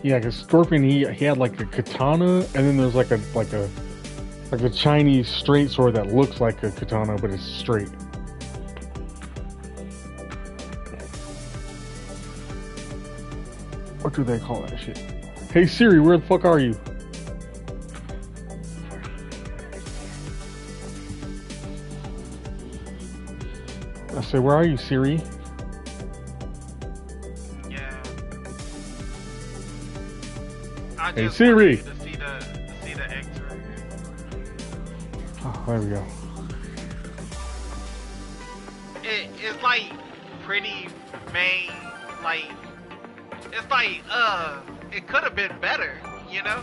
Yeah, because Scorpion he had like a katana, and then there's like a Chinese straight sword that looks like a katana, but it's straight. What do they call that shit? Hey Siri, where the fuck are you? I said, where are you, Siri? Yeah. I Hey just Siri. wanted you to see the X-ray. Oh, there we go. It's like pretty main, like it's like it could have been better, you know?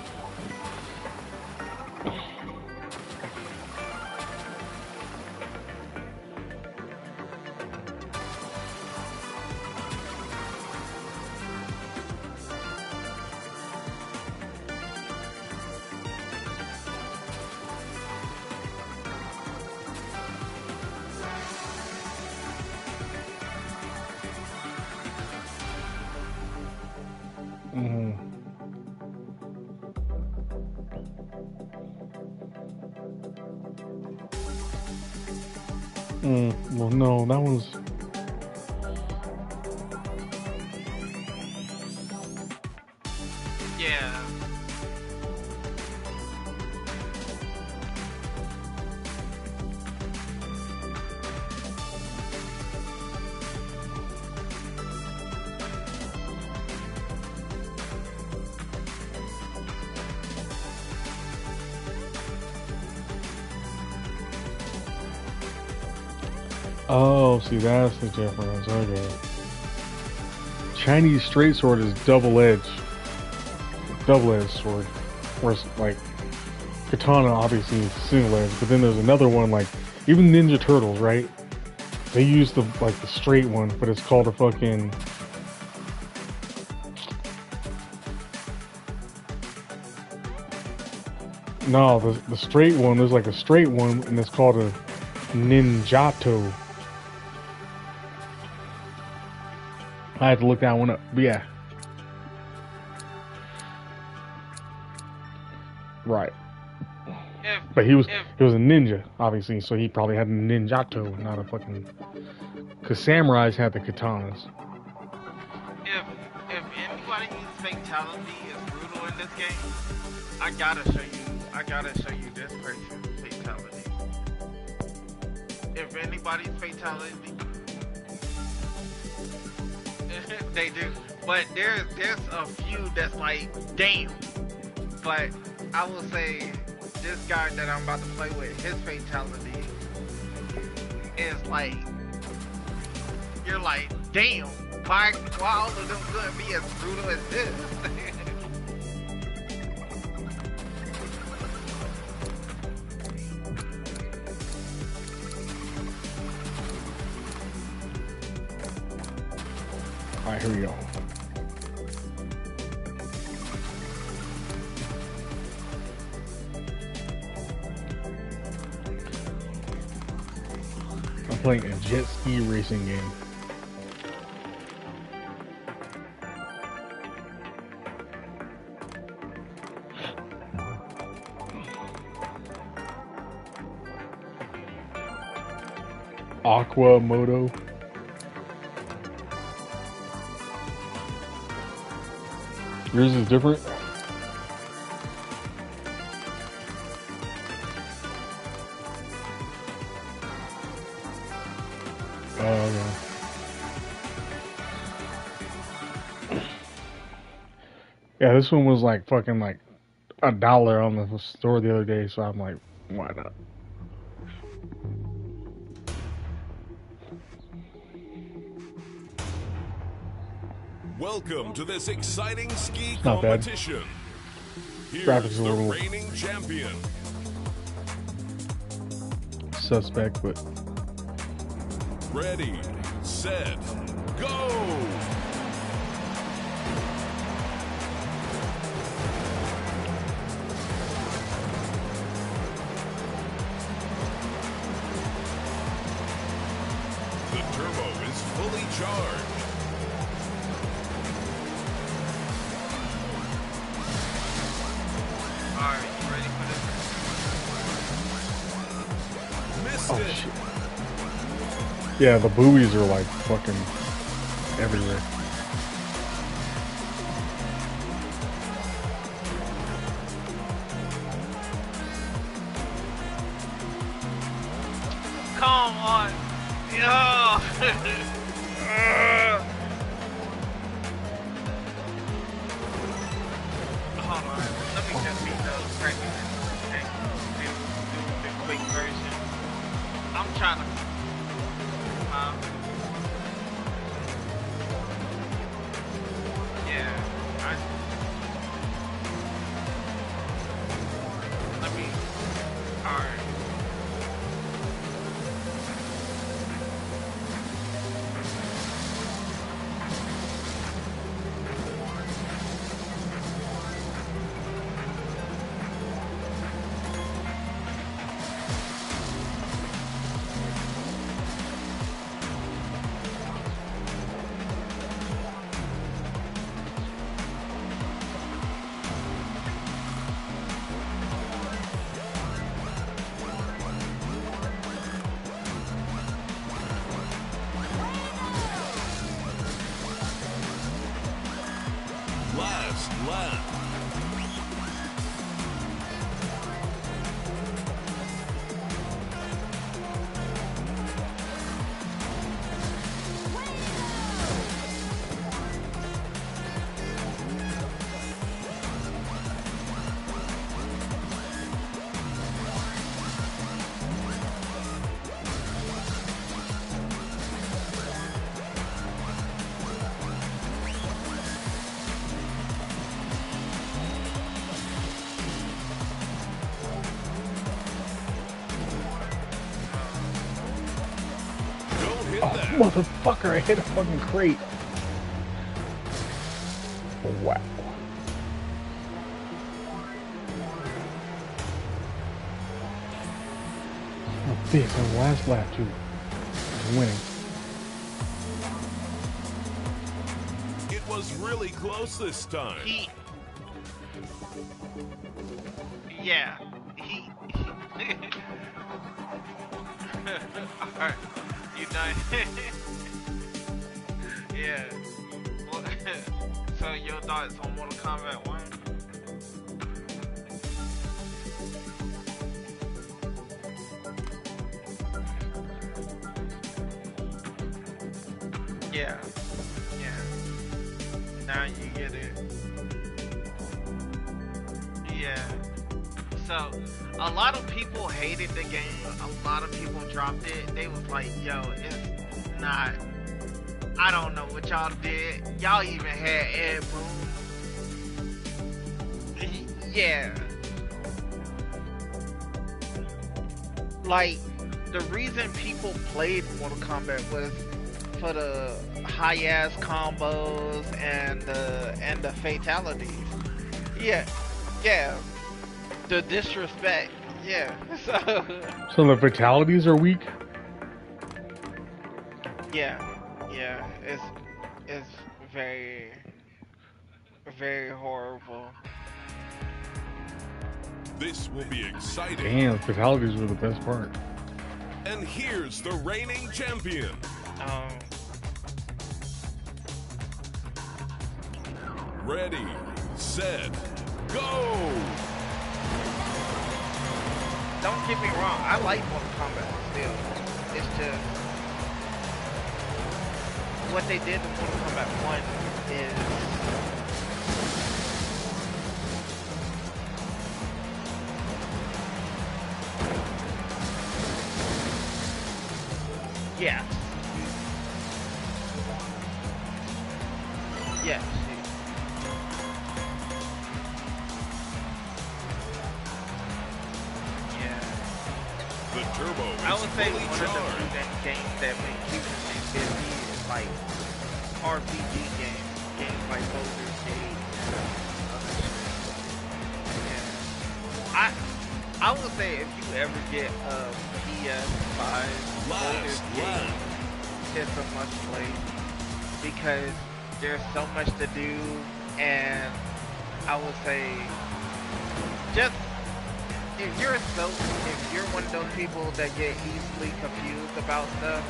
Well, no, that was. Yeah. Oh, see, that's the difference. Okay. Chinese straight sword is double-edged sword, whereas like katana obviously is single-edged. But then there's another one like even Ninja Turtles, right? They use the straight one, but it's called a fucking. No, the straight one. There's like a straight one, and it's called a ninjato. I had to look that one up, but yeah. Right. But he was a ninja, obviously, so he probably had a ninjato, not a fucking. Because samurais had the katanas. If anybody uses fatality is brutal in this game, I gotta show you this person's fatality. If anybody's fatality, they do. But there's a few that's like, damn. But I will say this guy that I'm about to play with, his fatality is like, you're like, damn, why all of them couldn't be as brutal as this? Alright, here we go. I'm playing a jet ski racing game. AQUA MOTO. Yours is different? Oh, okay. Yeah, this one was like fucking like $1 on the store the other day, so I'm like, why not? Welcome to this exciting ski Not bad. competition. Here's Graphics a the little reigning champion. suspect, but Ready, set, go! The turbo is fully charged. Oh shit. Yeah, the buoys are like fucking everywhere. Come on. Yo. Hold on. Let me just beat the pregnant and do the quick version. I'm trying to. Yeah. Let me. Alright. Last lap. Oh, motherfucker, I hit a fucking crate. Wow. Oh, this on the last lap, too. I'm winning. It was really close this time. Yeah. Alright. You done? Yeah. Well, so your thoughts on Mortal Kombat 1? Yeah. Yeah. Now you get it. Yeah. So, a lot of people hated the game. A lot of people dropped it. They was like, yo, it's not. I don't know what y'all did. Y'all even had Ed Boon. Yeah. Like, the reason people played Mortal Kombat was for the high ass combos and the fatalities. Yeah. Yeah. The disrespect, yeah. So the fatalities are weak? Yeah, it's very, very horrible. This will be exciting. Damn, fatalities were the best part. And here's the reigning champion. Ready, set, go! Don't get me wrong, I like Mortal Kombat still. It's just what they did in Mortal Kombat 1 is yeah. Yes. The turbo is I would say fully one charged. of the games that make people think busy is like RPG games like Baldur's Gate and other shit. Yeah. I would say if you ever get a PS5, Baldur's Gate is a must play because there's so much to do, and I would say just if you're one of those people that get easily confused about stuff,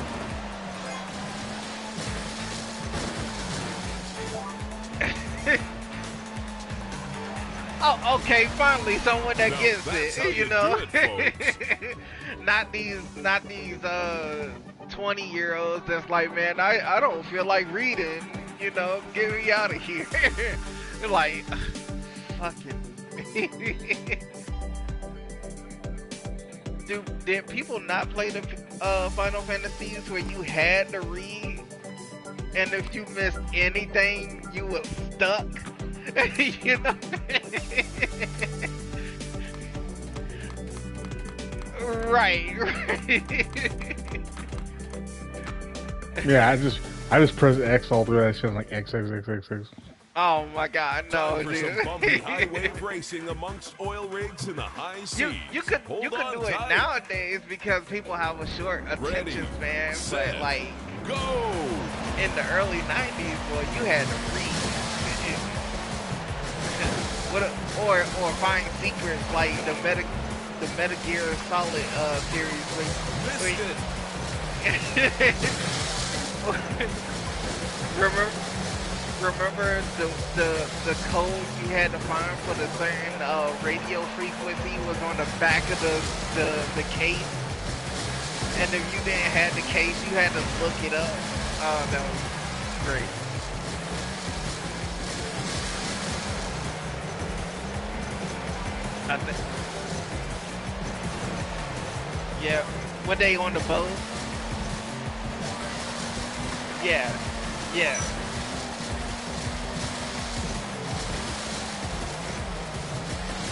oh, okay, finally someone that Now gets that's how it, you you know. do it, not these 20-year-olds that's like, man, I don't feel like reading, you know, get me out of here. Like, fucking. Did people not play the Final Fantasies where you had to read, and if you missed anything, you were stuck? You know? Right. Yeah, I just press X all through that shit. I'm like X X X X X. Oh my God, no, Time for dude. some bumpy highway racing amongst oil rigs in the high seas. You could Hold on do it tight. nowadays because people have a short attention span. set, But like Go! in the early '90s, boy, you had to read. Or find secrets like the Metal Gear Solid series. Missed it. Remember the code you had to find for the certain radio frequency was on the back of the case, and if you didn't have the case, you had to look it up. Oh, that was great. I think. Yeah, were they on the boat? Yeah, yeah.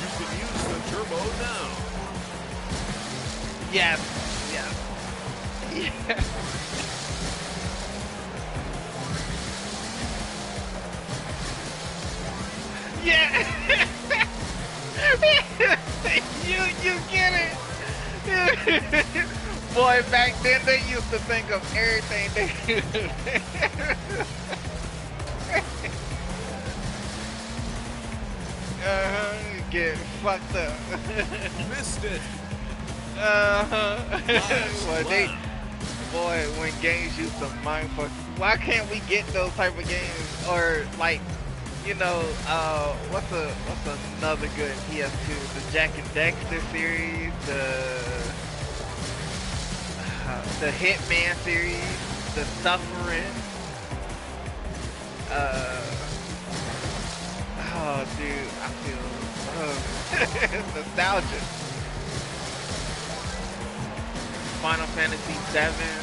You can use the turbo now. Yes, yes. Yeah. Yeah. you get it. Boy, back then they used to think of everything they could. Get fucked up. Missed it. Boy, when games used to mindfuck, why can't we get those type of games? Or like, you know, what's another good PS2? The Jak and Dexter series, the Hitman series, the Suffering. Oh, dude, I feel nostalgia. Final Fantasy VII.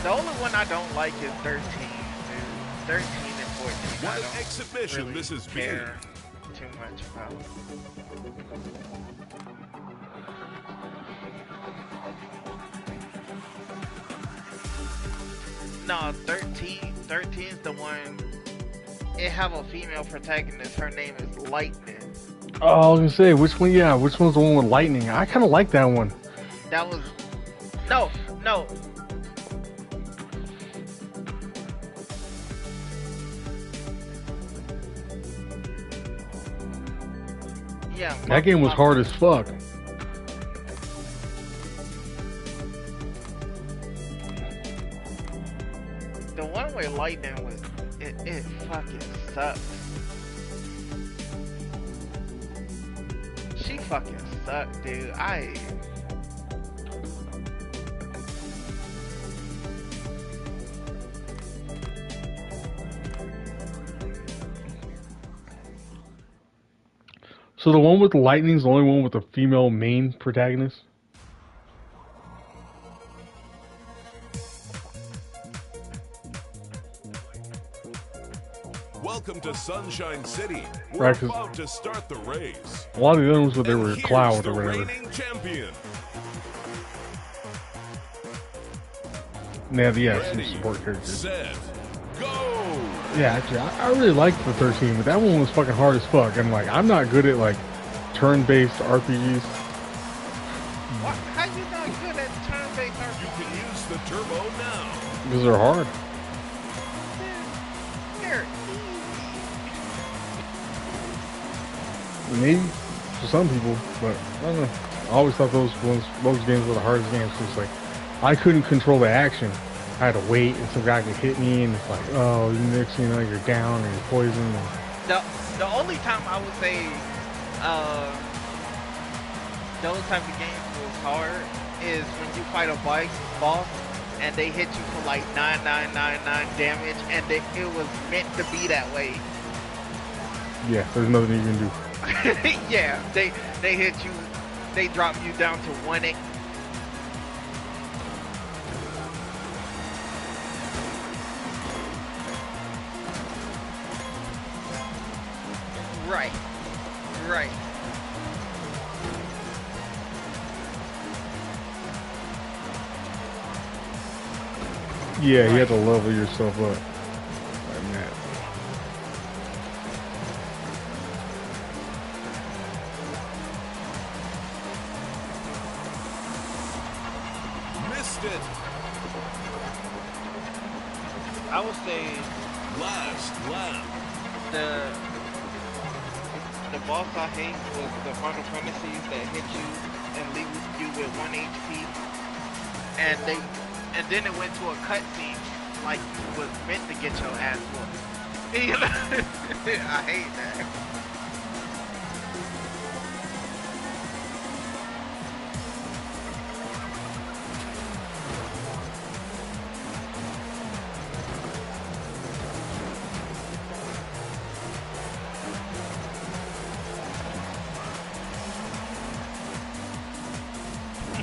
The only one I don't like is 13, dude. 13 and 14. What I an don't exhibition really this has been. care too much about. No, 13 is the one. It have a female protagonist. Her name is Lightning. Oh, I was gonna say which one? Yeah, which one's the one with lightning? I kind of like that one. That was no. Yeah, That game was hard as fuck. The one where Lightning was, it fucking sucks. She fucking sucked, dude. So the one with the lightning's the only one with a female main protagonist? Welcome to Sunshine City. We're Right, 'cause about to start the race. a lot of the other ones where they And were here's cloud the or whatever. reigning champion. And they have, yeah, some Ready, support characters. set, go! Yeah, actually, I really liked the 13, but that one was fucking hard as fuck. I'm like, I'm not good at turn-based RPGs. How you not good at turn say hard? You can use the turbo now. Because they're hard. They're easy. Maybe for some people, but I don't know. I always thought those games were the hardest games. So it's like I couldn't control the action. I had to wait until a guy could hit me, and it's like, oh, next thing you know, you're down or you're poisoned. The only time I would say those type of games was hard is when you fight a boss and they hit you for like 9999 damage, and it was meant to be that way. Yeah, there's nothing you can do. Yeah, they hit you, they drop you down to 1-8. Right. Right. Yeah, you have to level yourself up. Like that. Missed it. I would say Last lap. the boss I hate was the Final Fantasies that hit you and leave you with 1 HP, and then it went to a cutscene like you was meant to get your ass whooped. You know? I hate that.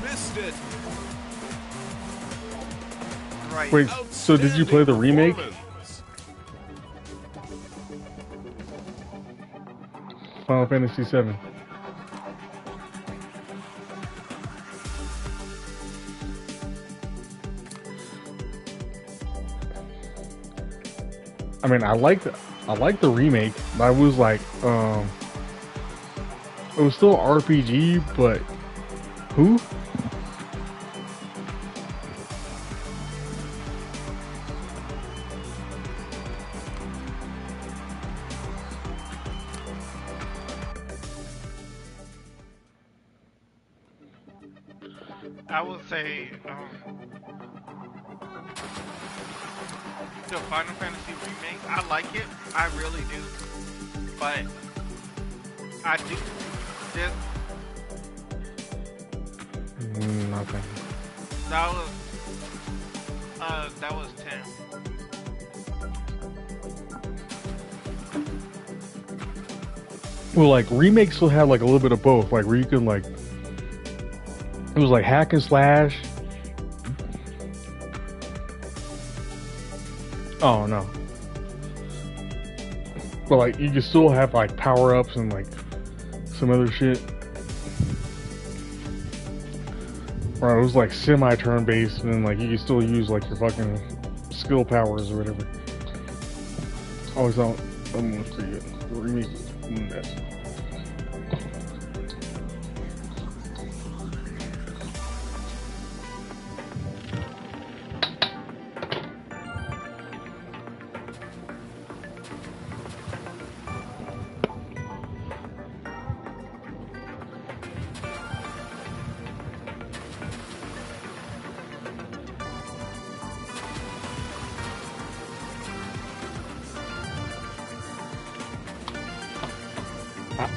Missed it. Right. Wait, so did you play the remake? Performance. Final Fantasy VII. I mean, I like the remake, but I was like, it was still RPG, but who? I would say the Final Fantasy remake. I like it. I really do. But I do this. Okay. That was 10. Well, like remakes still have like a little bit of both, like where you can like, it was like hack and slash. Oh no. But like you can still have like power ups and like some other shit. Right, it was like semi turn based, and then like you can still use like your fucking skill powers or whatever. Always thought that one was pretty good. The remake was the best.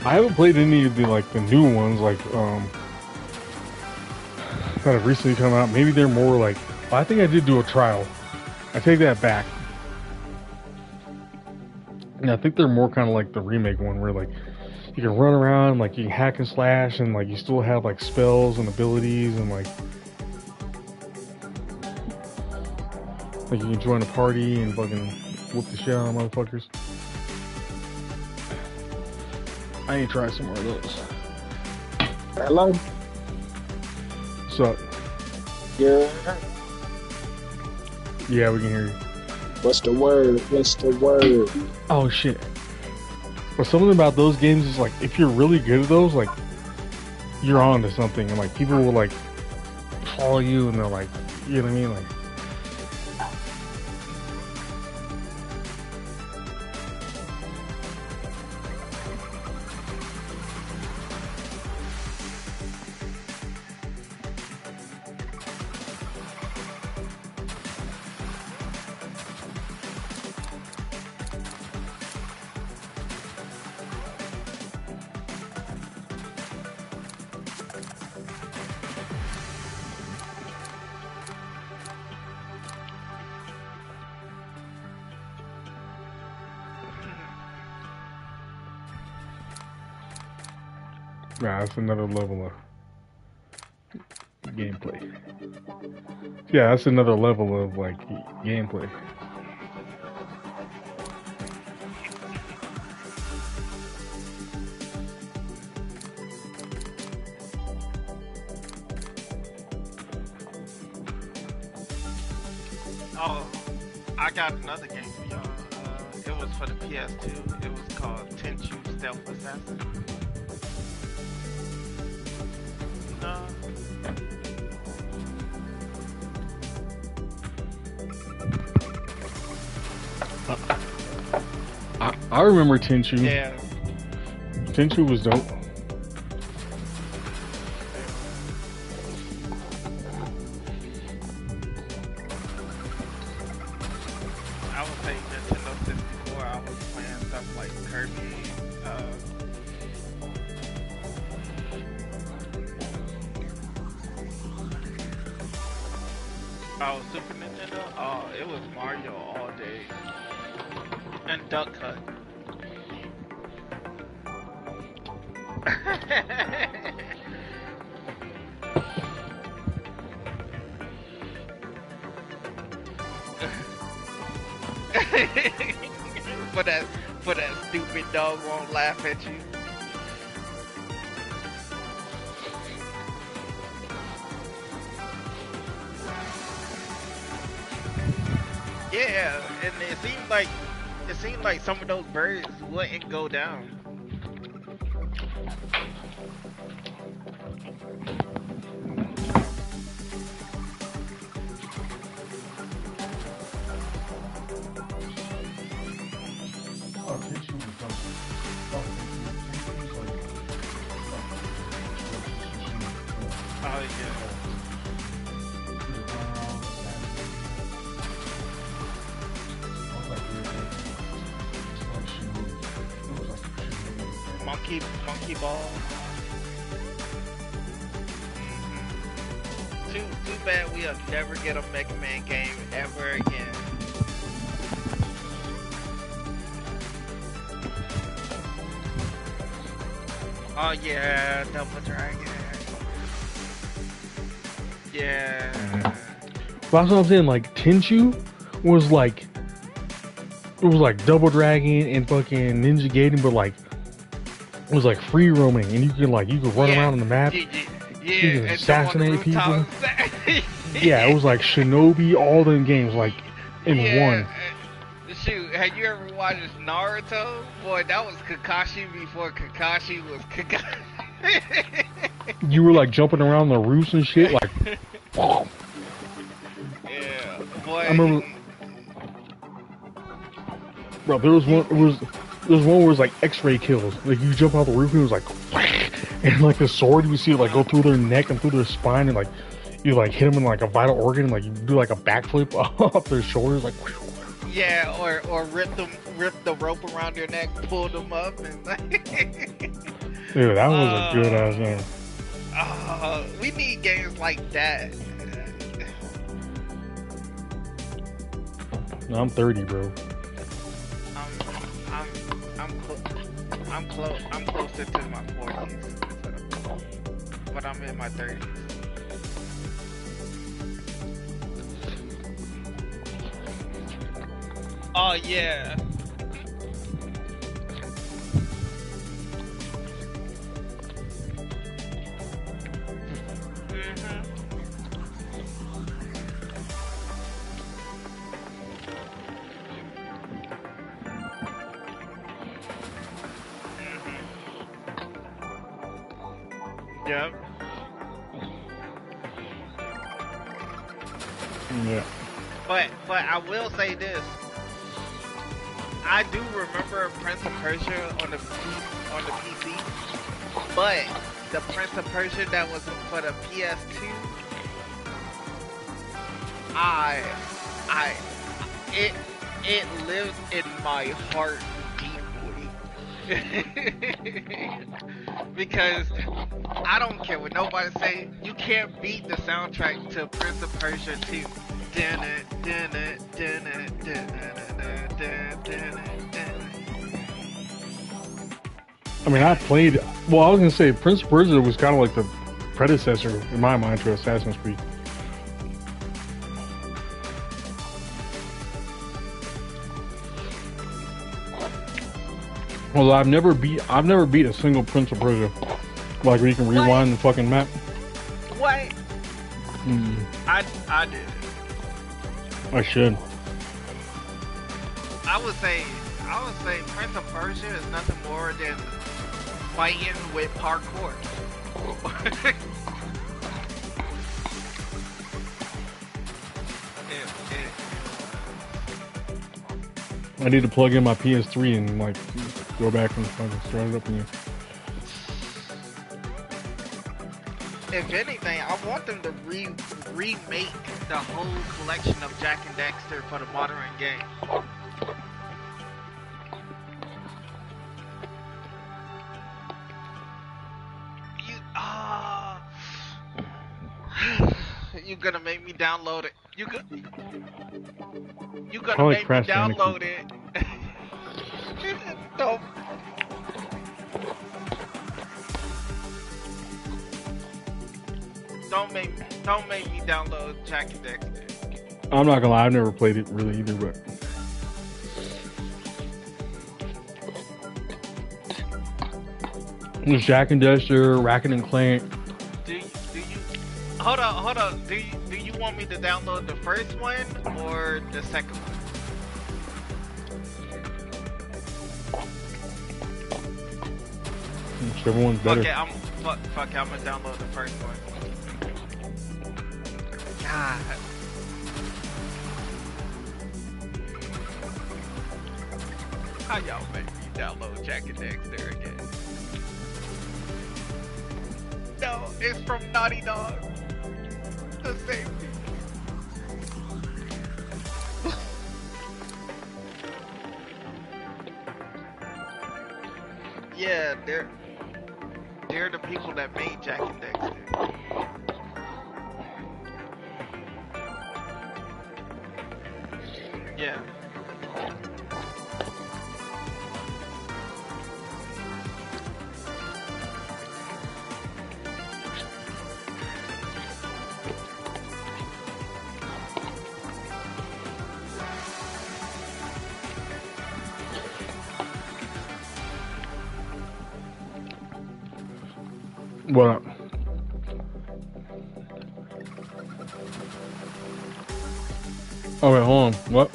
I haven't played any of the like the new ones like that have recently come out. Maybe they're more like, I think I did do a trial. I take that back. And I think they're more kind of like the remake one where like you can run around, like you can hack and slash, and like you still have like spells and abilities, and like you can join a party and fucking whoop the shit out of motherfuckers. I need to try some more of those. Hello? What's up? Yeah. Yeah, we can hear you. What's the word? What's the word? Oh shit. But something about those games is like, if you're really good at those, like, you're on to something, and like people will like follow you and they're like, you know what I mean? Like, nah, that's another level of gameplay. Yeah, that's another level of like gameplay. Oh, I got another game for y'all. It was for the PS2. It was called Tenchu Stealth Assassin. No. I remember Tenchu. Yeah. Tenchu was dope. I would say Nintendo 64. I was playing stuff like Kirby. Oh, Super Nintendo? Oh, it was Mario all day. And Duck Hunt. for that stupid dog won't laugh at you. Yeah, and it seemed like some of those birds wouldn't go down. Oh yeah. Monkey ball. Too bad we'll never get a Mega Man game ever again. Oh yeah, Double Dragon. Yeah. Well, that's what I'm saying. Like Tenchu was like, it was like Double Dragon and fucking Ninja Gaiden, but like it was like free roaming, and you could run around on the map. Yeah, you could and assassinate people. Yeah, it was like Shinobi, all them games like in one. Shoot, have you ever watched Naruto? Boy, that was Kakashi before Kakashi was Kakashi. You were like jumping around the roofs and shit, like. Yeah, boy. I remember, bro. There was one where it was like X-ray kills. Like you jump out the roof and it was like, and like the sword you see it like go through their neck and through their spine, and like you like hit them in like a vital organ, and like you do like a backflip off their shoulders, like. Yeah, or rip the rope around your neck, pull them up, and like. Dude, that was a good ass game. We need games like that. No, I'm 30, bro. I'm closer to my 40s, so, but I'm in my 30s. Oh yeah. Yep. Yeah. But I will say this. I do remember Prince of Persia on the PC, but the Prince of Persia that was for the PS2, I it lives in my heart deeply. Because I don't care what nobody say, you can't beat the soundtrack to Prince of Persia 2. I mean, I played. Well, I was gonna say Prince of Persia was kind of like the predecessor in my mind to Assassin's Creed. Well, I've never beat a single Prince of Persia. Like where you can rewind the fucking map. What? Mm. I did. I should. I would say Prince of Persia is nothing more than fighting with parkour. I need to plug in my PS3 and like go back and fucking start it up again. If anything, I want them to remake the whole collection of Jak and Daxter for the modern game. You gonna make me download it. You gonna make me download it. Don't make me download Jak and Daxter. I'm not gonna lie, I've never played it really either, but there's Jak and Daxter, Ratchet and Clank. Do you hold on. Do you want me to download the first one or the second one? Whichever one's better. Okay, I'm gonna download the first one. God. How y'all make me download Jak and Daxter again? No, it's from Naughty Dog. The same people. Yeah, they're the people that made Jak and Daxter. Yeah. What up? Oh wait, hold on. What?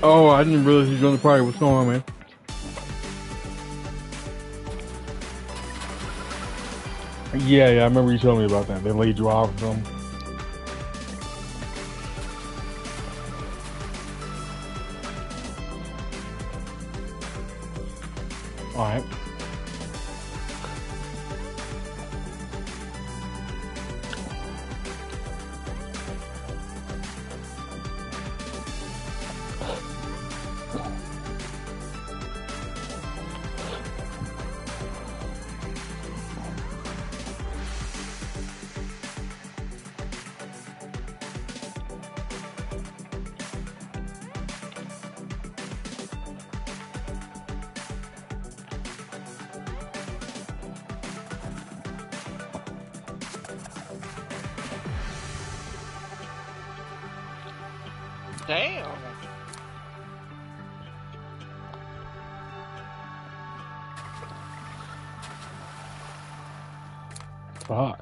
Oh, I didn't realize you joined the party. What's going on, man? Yeah, I remember you telling me about that. They laid you off or something. All right. Damn. Fuck.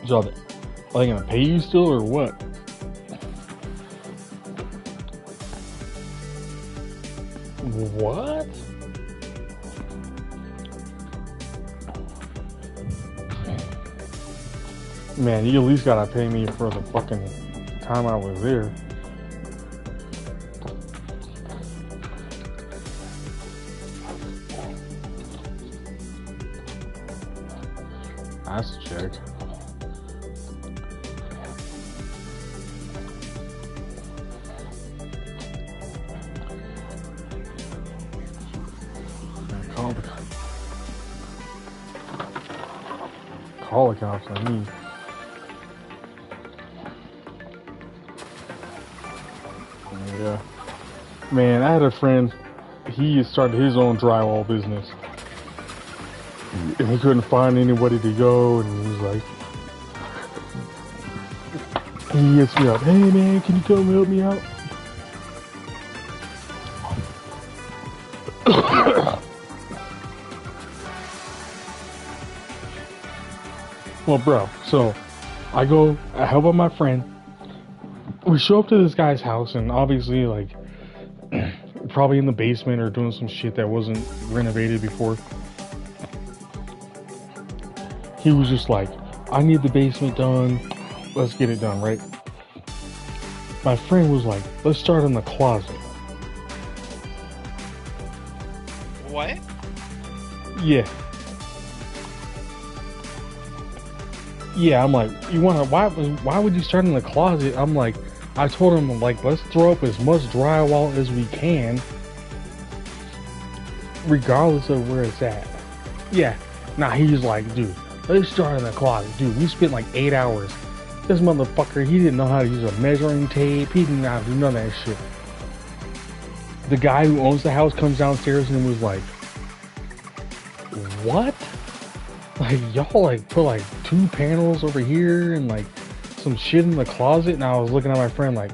So are they gonna pay you still or what? What? Man, you at least gotta pay me for the fucking time I was there. That's checked. Call the cops on me. Yeah. Man, I had a friend, he started his own drywall business. And he couldn't find anybody to go, and he was like, he hits me up, hey man, can you come help me out? Well, bro, so I help out my friend. We show up to this guy's house, and obviously, like, probably in the basement or doing some shit that wasn't renovated before. He was just like, I need the basement done. Let's get it done, right? My friend was like, let's start in the closet. What? Yeah. Yeah, I'm like, why would you start in the closet? I'm like, I told him, like, let's throw up as much drywall as we can, regardless of where it's at. Yeah. Nah, he's like, dude, let's start in the closet. Dude, we spent like 8 hours. This motherfucker, he didn't know how to use a measuring tape. He didn't know how to do none of that shit. The guy who owns the house comes downstairs and was like, what? Like, y'all like put like 2 panels over here and like some shit in the closet. And I was looking at my friend like,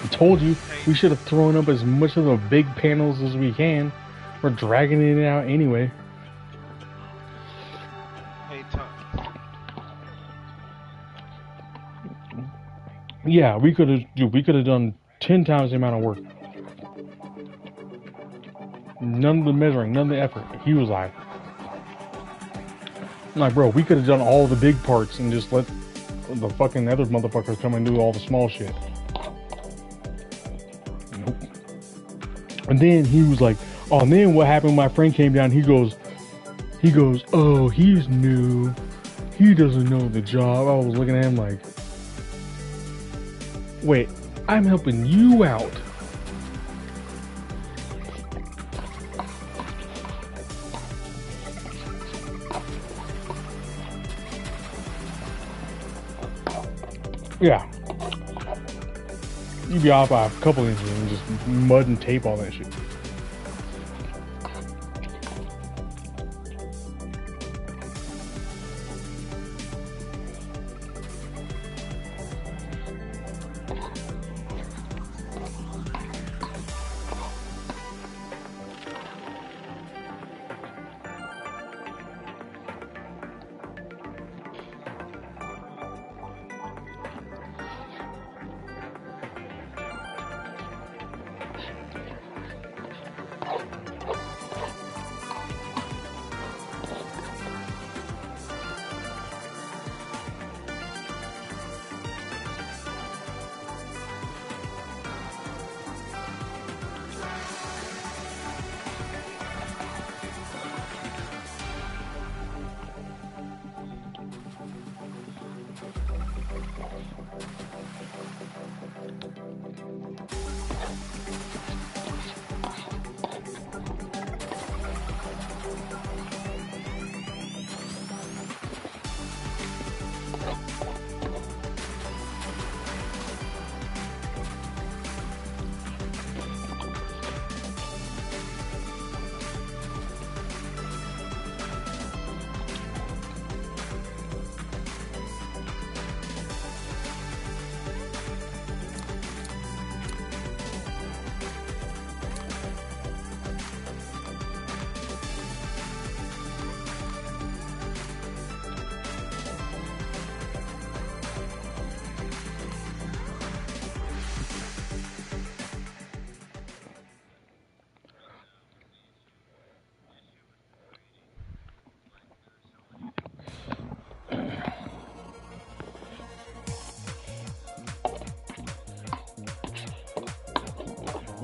I told you we should have thrown up as much of the big panels as we can. We're dragging it out anyway. Hey, Tom. Yeah, we could have done 10 times the amount of work. None of the measuring, none of the effort. He was like, I'm like, bro, we could have done all the big parts and just let the fucking other motherfuckers come and do all the small shit. Nope. And then he was like, oh, and then what happened? My friend came down. He goes, oh, he's new. He doesn't know the job. I was looking at him like, wait, I'm helping you out. Yeah. You'd be off by a couple inches and just mud and tape all that shit.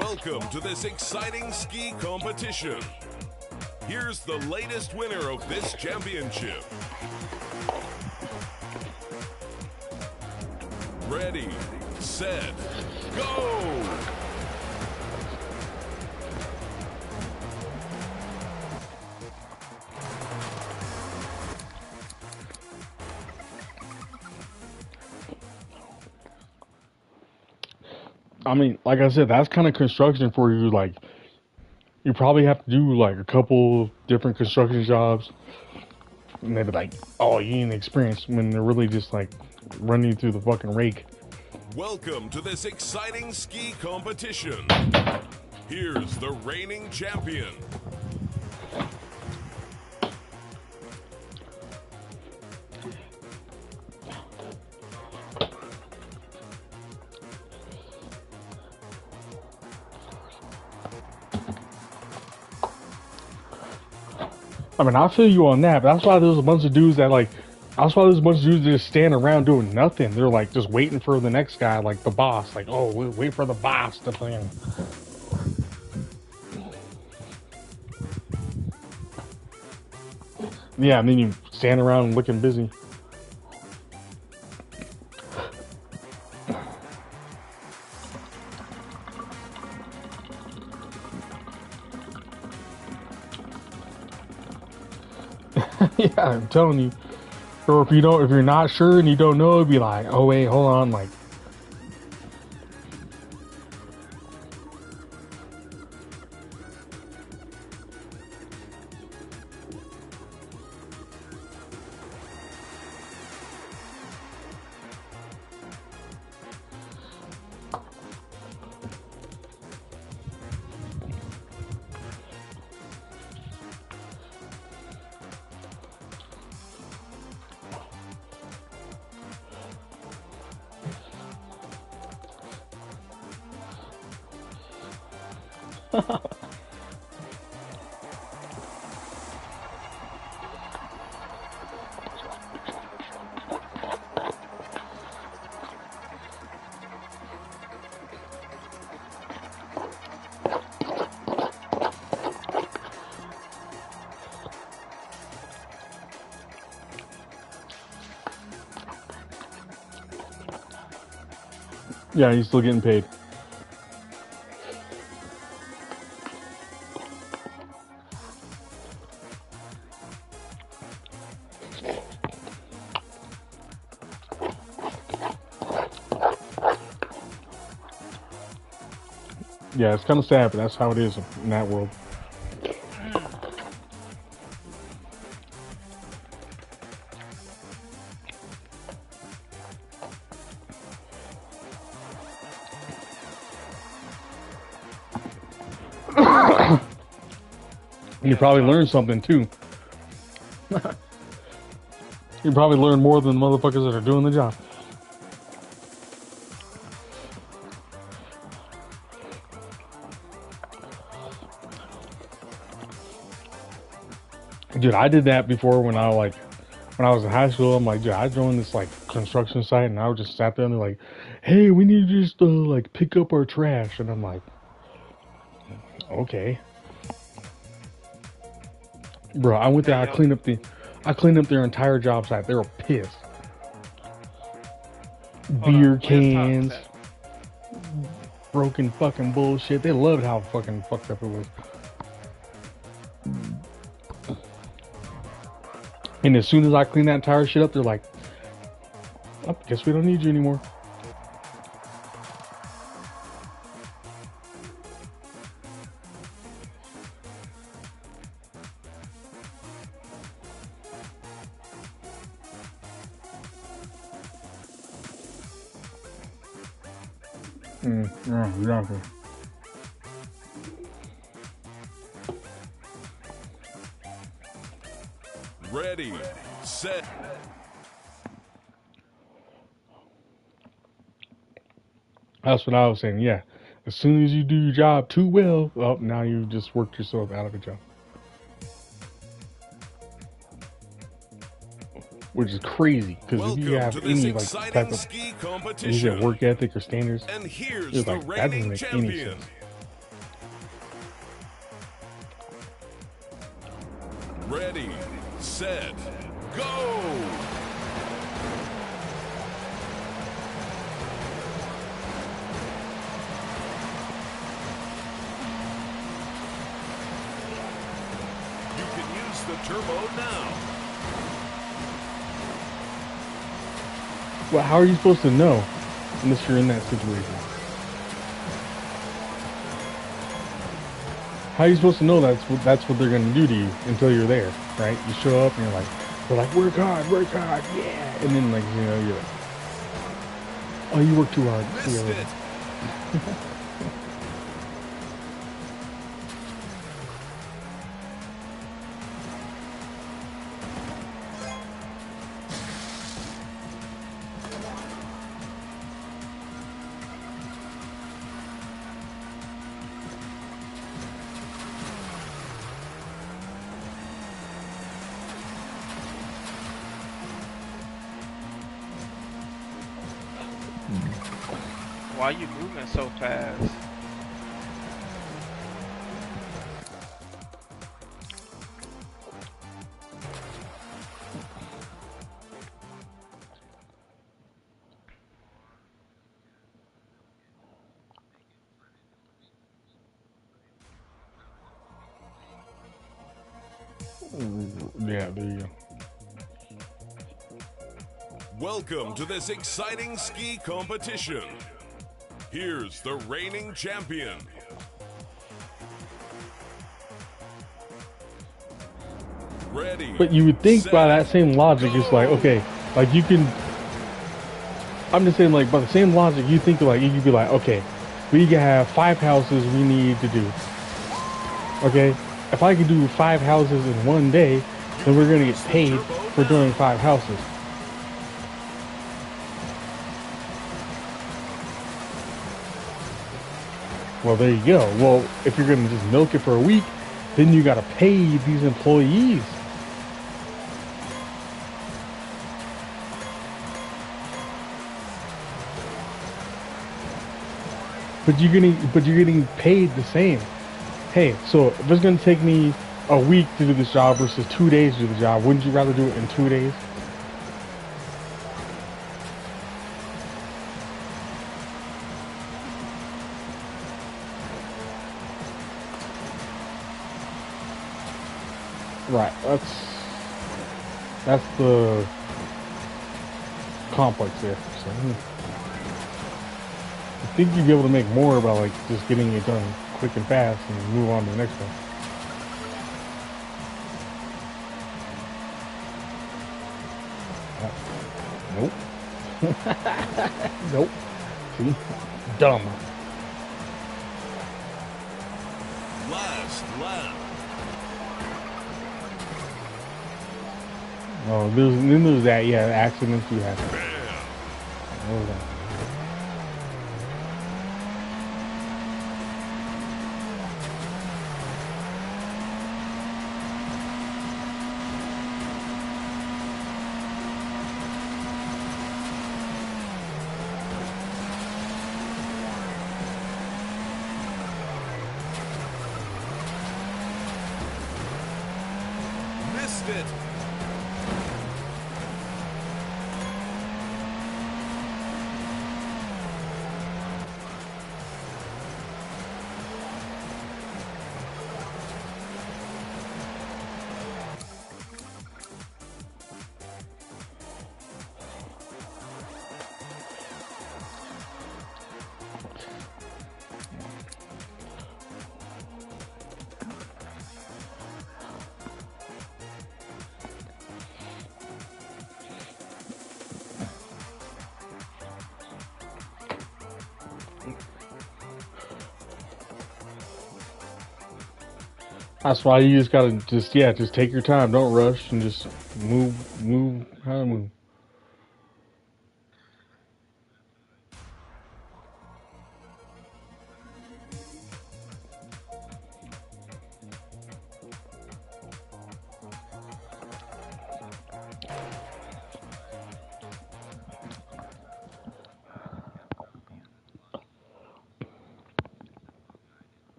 Welcome to this exciting ski competition. Here's the latest winner of this championship. Ready, set, go! I mean, like I said, that's kind of construction for you. Like, you probably have to do like a couple different construction jobs, and they'd be like, "Oh, you need experience," when they're really just like running through the fucking rake. Welcome to this exciting ski competition. Here's the reigning champion. I mean, I feel you on that, but that's why there's a bunch of dudes that like, that's why there's a bunch of dudes that just stand around doing nothing. They're like just waiting for the next guy, like the boss. Like, oh, wait for the boss to plan. Yeah, and then you stand around looking busy. Yeah, I'm telling you. Or if you're not sure and you don't know, it'd be like, oh wait, hold on, like. Yeah, he's still getting paid. Yeah, it's kind of sad, but that's how it is in that world. You probably learned something too. You probably learned more than the motherfuckers that are doing the job. Dude, I did that before when I was in high school. I'm like, dude, I joined this like construction site and I would just sat there and they're like, hey, we need to just like pick up our trash. And I'm like, okay. Bro, I went there, I cleaned up their entire job site. They were pissed. Beer cans, broken fucking bullshit. They loved how fucking fucked up it was. And as soon as I clean that entire shit up, they're like, oh, guess we don't need you anymore. Yeah, exactly. Ready, set. That's what I was saying, yeah. As soon as you do your job too well, well, now you just worked yourself out of a job. Which is crazy, because if you have any like type of work ethic or standards, and here's it's the like, that doesn't reigning make any champion. sense. Ready, set, go! You can use the turbo now. Well, how are you supposed to know unless you're in that situation? How are you supposed to know that's what they're gonna do to you until you're there, right? You show up and you're like, they're like, work hard, yeah. And then like, you know, you're like, oh, you work too hard. See you Missed later. it. Why you moving so fast? Yeah, there you go. Welcome to this exciting ski competition. Here's the reigning champion. Ready. But you would think set, by that same logic, it's like, go! okay, like you can. I'm just saying, like by the same logic, you think like you could be like, okay, we can have 5 houses we need to do. Okay, if I could do 5 houses in one day, then we're gonna get paid for doing 5 houses. Well, there you go. Well, if you're gonna just milk it for a week, then you gotta pay these employees. But you're getting paid the same. Hey, so if it's gonna take me a week to do this job versus 2 days to do the job, wouldn't you rather do it in 2 days? Right. That's the complex there. So, I think you'd be able to make more by like just getting it done quick and fast and move on to the next one. Nope. Nope. See? Dumb. Last lap. Oh, then there's that, yeah, accidents do happen. Bam. Oh, that. Missed it. That's why you just gotta just take your time, don't rush, and just move how to move.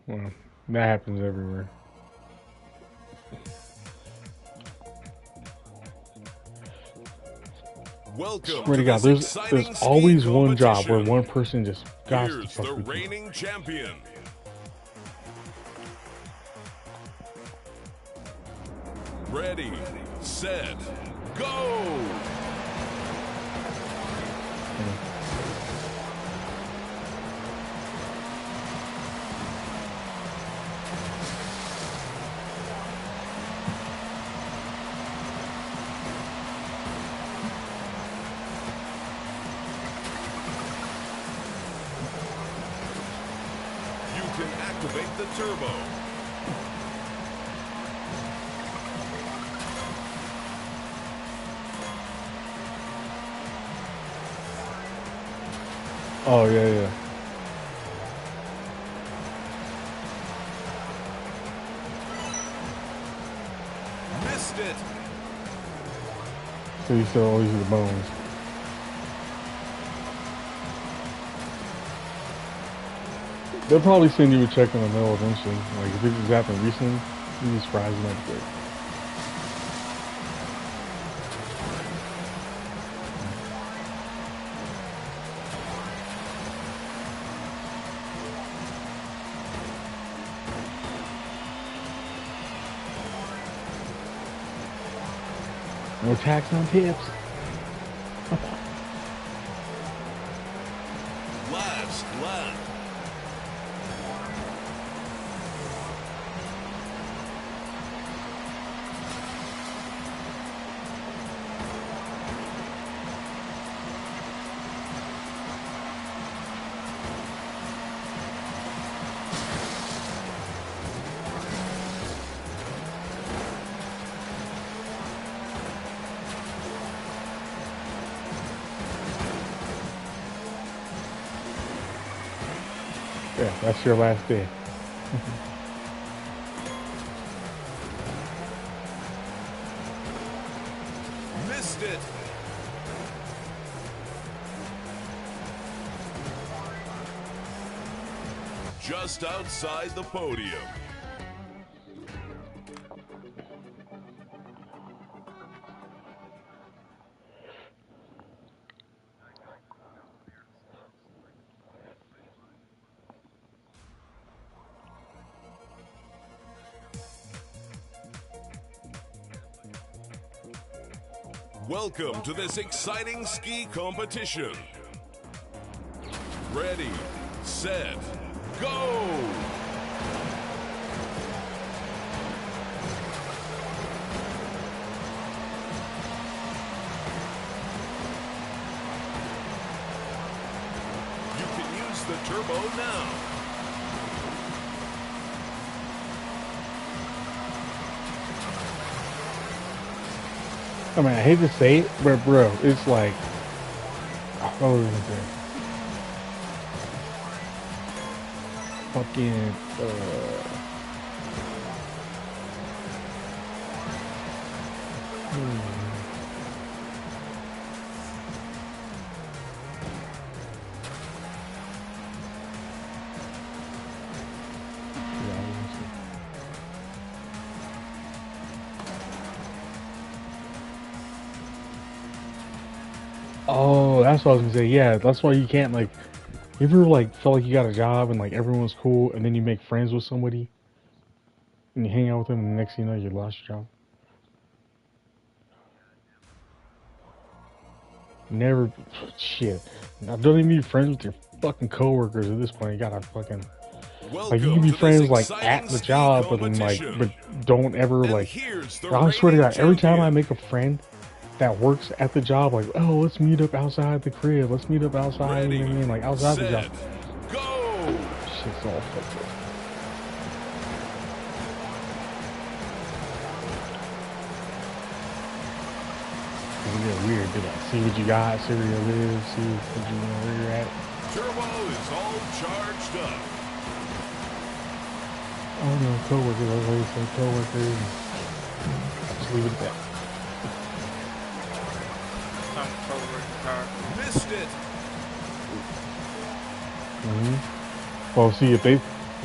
Well, that happens everywhere. Welcome Swear to God, this there's exciting ski always one job where competition. one person just got to Here's fuck the with you. reigning champion. Ready, set, go! You can activate the turbo. Oh yeah, yeah. Missed it. So you still always use the bones. They'll probably send you a check in the mail eventually. Like if it just happened recently, you just surprise them at the break. No tax on tips. Last lap. Yeah, that's your last day. Missed it. Just outside the podium. Welcome to this exciting ski competition. Ready, set, go! You can use the turbo now. I mean, I hate to say it, but bro, it's like, what was I gonna say? Fucking, oh, that's what I was gonna say. Yeah, that's why you can't like. You ever like felt like you got a job and like everyone's cool, and then you make friends with somebody, and you hang out with them, and the next thing you know, you lost your job. Never, shit. Now, don't even be friends with your fucking coworkers at this point. You gotta fucking like you can be friends like at the job, but then like, but don't ever like. I swear to God, every time I make a friend that works at the job, like, oh, let's meet up outside the crib. Let's meet up outside. You know what I mean? Like outside the job. Go! Shit's all fucked up. It's get weird, dude. See what you got, see where you live, see what you know where you're at. Turbo is all charged up. Oh no, coworkers. I was always say coworkers. Just leave it at that. Some coworker car. Missed it. Well, see if they,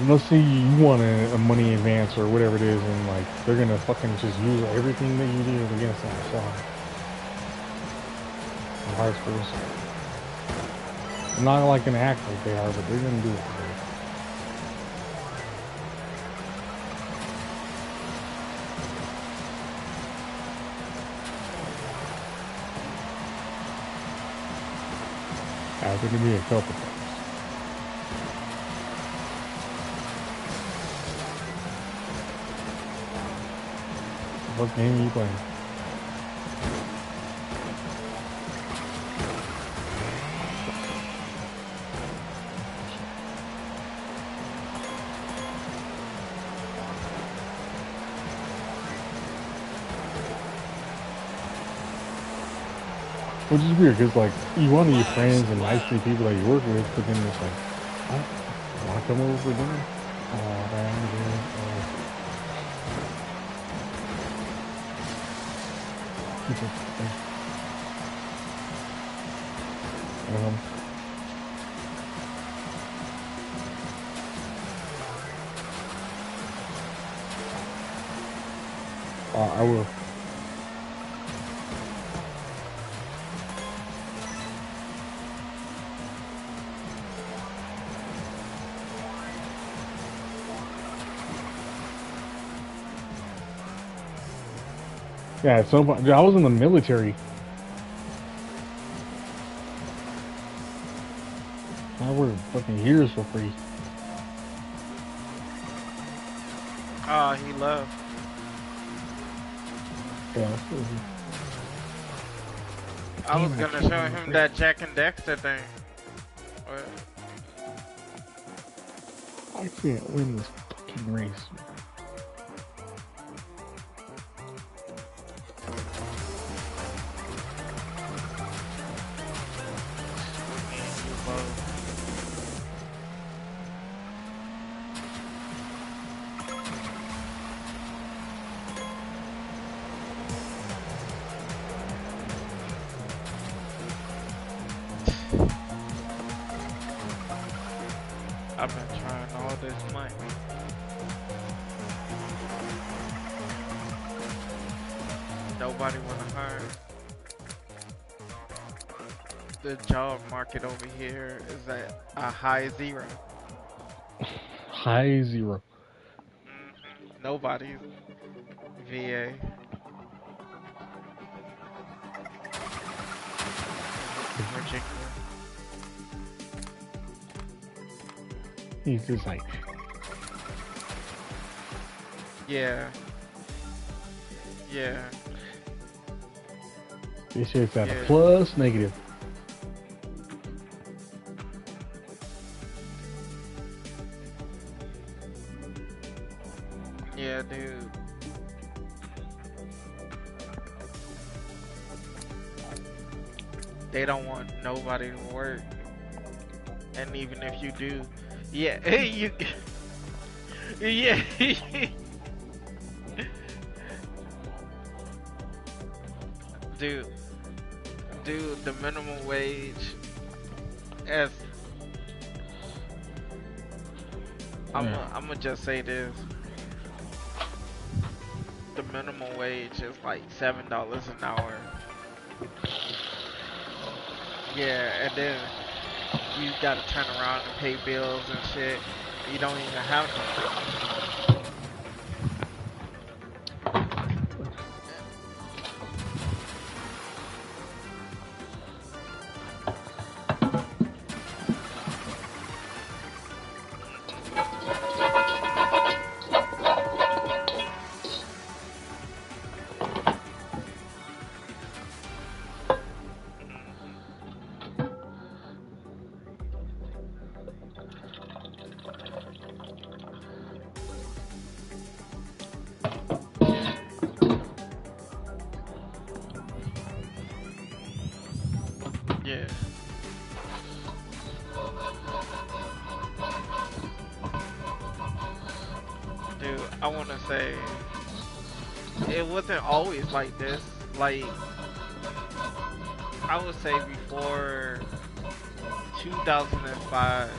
let's see you want a money advance or whatever it is, and like they're gonna fucking just use everything that you do against that. So in high schools. I'm not like gonna act like they are, but they're gonna do it. I think it'd be a couple times. What game are you playing? Which is weird, because, like, you want to be friends and nice to the people that you work with, but then it's like, oh, want to come over for dinner? Oh, damn, dude. I will. Yeah, at some point, dude, I was in the military. I worked fucking years for free. Oh, he left. Yeah. I was gonna show him that Jack and Dexter thing. What? I can't win this fucking race. I've been trying all this month. Nobody wanna hire. The job market over here is at a high zero. High zero. Nobody's VA. Ridiculous. He's just like, yeah. Yeah. this shit's at a plus negative. Yeah, dude. They don't want nobody to work. And even if you do, yeah, you, yeah. Dude, the minimum wage as I'ma just say this. The minimum wage is like $7 an hour. Yeah, and then you gotta turn around and pay bills and shit. You don't even have to. Yeah. Dude, I want to say it wasn't always like this. Like, I would say before 2005,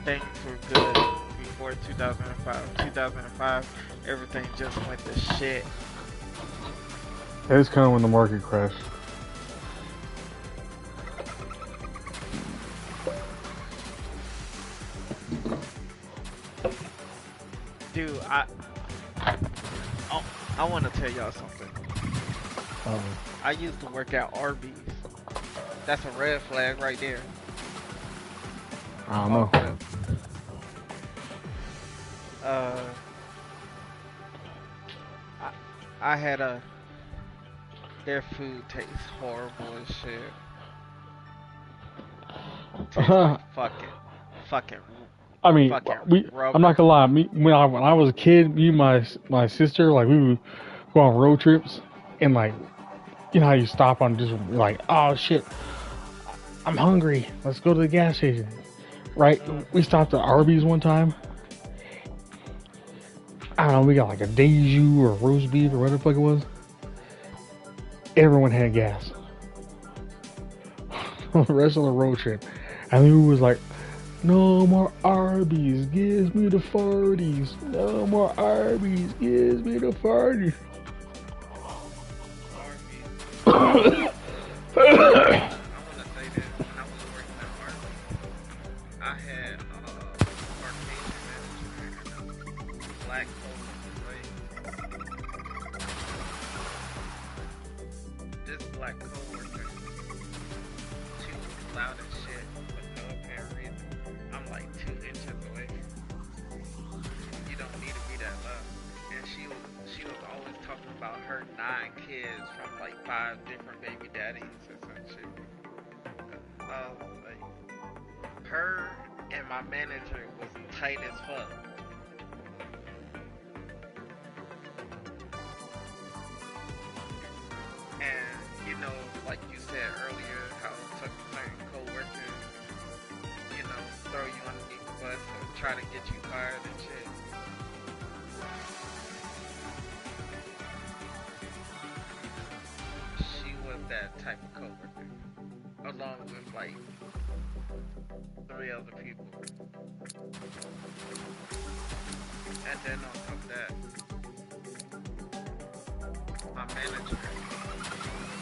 things were good. Before 2005, everything just went to shit. It's kind of when the market crashed. Dude, I want to tell y'all something. I used to work at Arby's. That's a red flag right there. I don't know. I had their food tastes horrible as shit. Tastes like fucking. I mean, rubber. I'm not gonna lie. When I was a kid, me and my sister, like, we would go on road trips, and like, you know how you stop on just like, oh shit, I'm hungry. Let's go to the gas station, right? We stopped at Arby's one time. I don't know, we got like a Deju or roast beef or whatever the fuck it was. Everyone had gas. The rest of the road trip, and we was like, no more Arby's, gives me the farties. No more Arby's, gives me the farties. I want to say this. When I was working at Arby's, I had arcade manager, black coworker, right? This black coworker, she was loud as shit with no apparent reason. I'm like 2 inches away. You don't need to be that loud. And she was always talking about her 9 kids from like 5 different baby daddies or some shit. Like, her and my manager was tight as fuck. And you know, like you said earlier, how certain co-workers, you know, throw you underneath the bus and try to get you fired and shit. She was that type of coworker, along with like 3 other people. And then on top of that, my manager was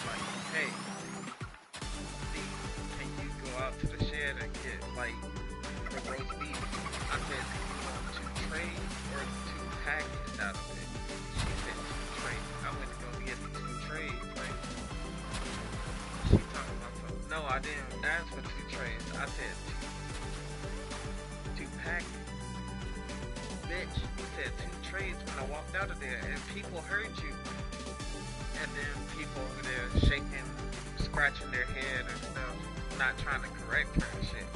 like, hey, Steve, can you go out to the shed and get like the roast beef? I said, do you want 2 trays or 2 packets out of it? She said 2 trays. I went to go get the 2 trays, right? She talking about something. No, I didn't ask for 2 trays. I said 2 packets. Bitch, you said 2 trays when I walked out of there, and people heard you. And then people over there shaking, scratching their head and stuff, not trying to correct her and shit.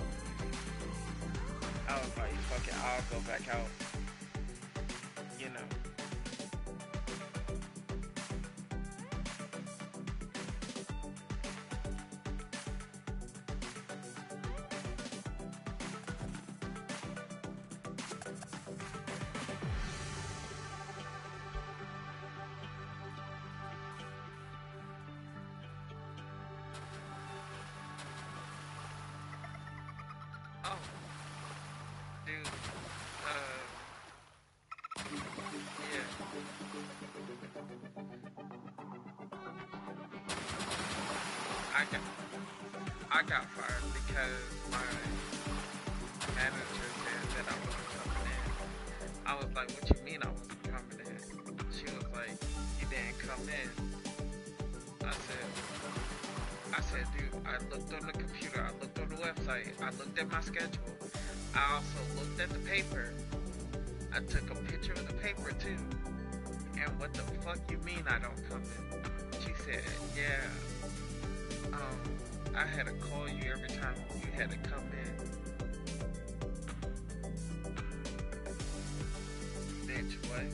I was like, fuck it, I'll go back out. You know. Oh, dude, yeah. I got fired because my manager said that I wasn't coming in. I was like, what you mean I wasn't coming in? She was like, you didn't come in. I said, dude, I looked on the computer, I looked on the website, I looked at my schedule. I also looked at the paper. I took a picture of the paper too. And what the fuck you mean I don't come in? She said, yeah, I had to call you every time you had to come in. Bitch, what?